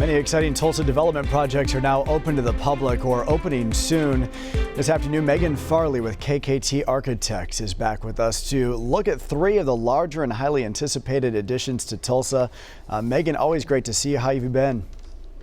Many exciting Tulsa development projects are now open to the public or opening soon. This afternoon, Meagan Farley with KKT Architects is back with us to look at three of the larger and highly anticipated additions to Tulsa. Meagan, always great to see you. How have you been?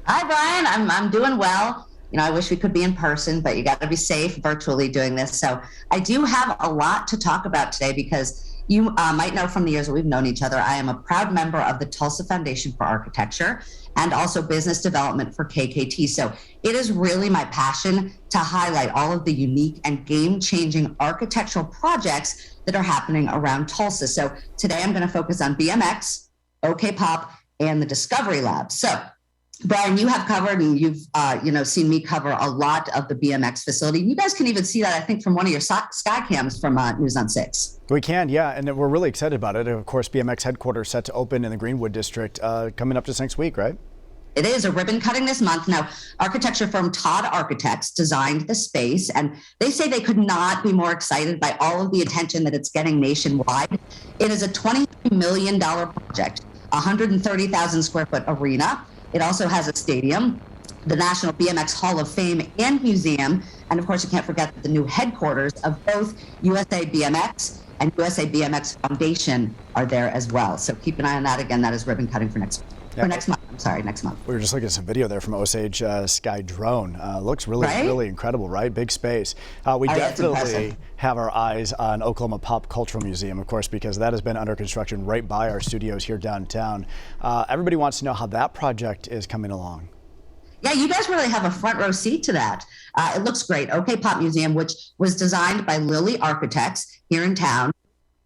Hi, Brian. I'm doing well. I wish we could be in person, but you got to be safe virtually doing this. So I do have a lot to talk about today because you might know from the years that we've known each other, I am a proud member of the Tulsa Foundation for Architecture and also business development for KKT. So it is really my passion to highlight all of the unique and game-changing architectural projects that are happening around Tulsa. So today I'm going to focus on BMX, OKPOP, and the Discovery Lab. So Brian, you have covered and you've seen me cover a lot of the BMX facility. You guys can even see that, I think, from one of your sky cams from News on 6. We can, yeah, and we're really excited about it. Of course, BMX Headquarters set to open in the Greenwood District coming up just next week, right? It is a ribbon cutting this month. Now, architecture firm Todd Architects designed the space, and they say they could not be more excited by all of the attention that it's getting nationwide. It is a $23 million project, 130,000 square foot arena. It also has a stadium, the National BMX Hall of Fame and Museum, and of course you can't forget the new headquarters of both USA BMX and USA BMX Foundation are there as well. So keep an eye on that. Again, that is ribbon cutting for next month. I'm sorry, next month. We were just looking at some video there from Osage Sky Drone. Looks really incredible, right? Big space. We definitely have our eyes on Oklahoma Pop Cultural Museum, of course, because that has been under construction right by our studios here downtown. Everybody wants to know how that project is coming along. Yeah, you guys really have a front row seat to that. It looks great. OKPOP Museum, which was designed by Lilly Architects here in town,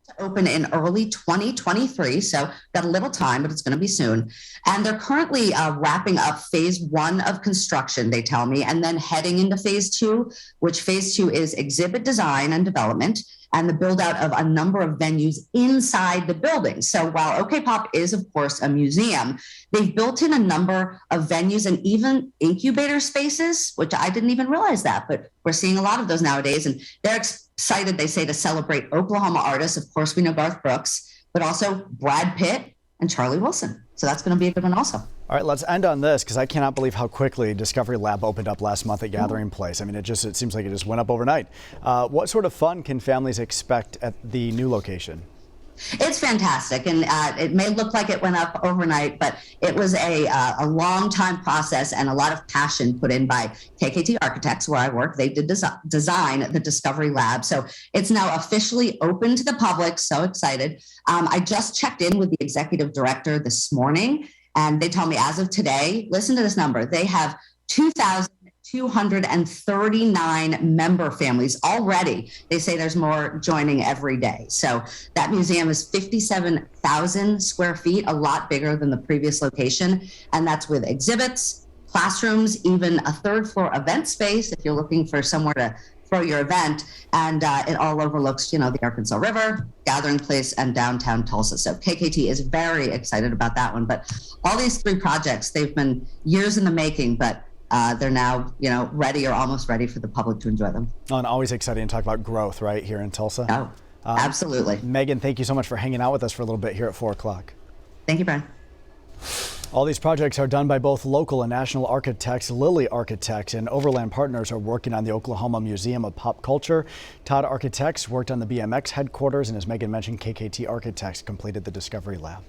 to open in early 2023, so got a little time, but it's going to be soon. And they're currently wrapping up phase 1 of construction, they tell me, and then heading into phase 2, which phase 2 is exhibit design and development and the build out of a number of venues inside the building. So while OKPOP is, of course, a museum, they've built in a number of venues and even incubator spaces, which I didn't even realize that, but we're seeing a lot of those nowadays. And they're excited, they say, to celebrate Oklahoma artists. Of course, we know Garth Brooks, but also Brad Pitt and Charlie Wilson. So that's going to be a good one also. All right, let's end on this because I cannot believe how quickly Discovery Lab opened up last month at Gathering Place. I mean, it seems like it just went up overnight. What sort of fun can families expect at the new location? It's fantastic, and it may look like it went up overnight, but it was a long time process and a lot of passion put in by KKT Architects, where I work. They did design the Discovery Lab, so it's now officially open to the public. So excited. I just checked in with the executive director this morning, and they tell me as of today, listen to this number, they have 2,239 member families already. They say there's more joining every day. So that museum is 57,000 square feet, a lot bigger than the previous location. And that's with exhibits, classrooms, even a third floor event space if you're looking for somewhere to throw your event. And it all overlooks, the Arkansas River, Gathering Place, and downtown Tulsa. So KKT is very excited about that one. But all these three projects, they've been years in the making, but they're now, ready or almost ready for the public to enjoy them. Oh, and always exciting to talk about growth right here in Tulsa. Oh, absolutely. Meagan, thank you so much for hanging out with us for a little bit here at 4 o'clock. Thank you, Brian. All these projects are done by both local and national architects. Lilly Architects and Overland Partners are working on the Oklahoma Museum of Pop Culture. Todd Architects worked on the BMX headquarters, and as Meagan mentioned, KKT Architects completed the Discovery Lab.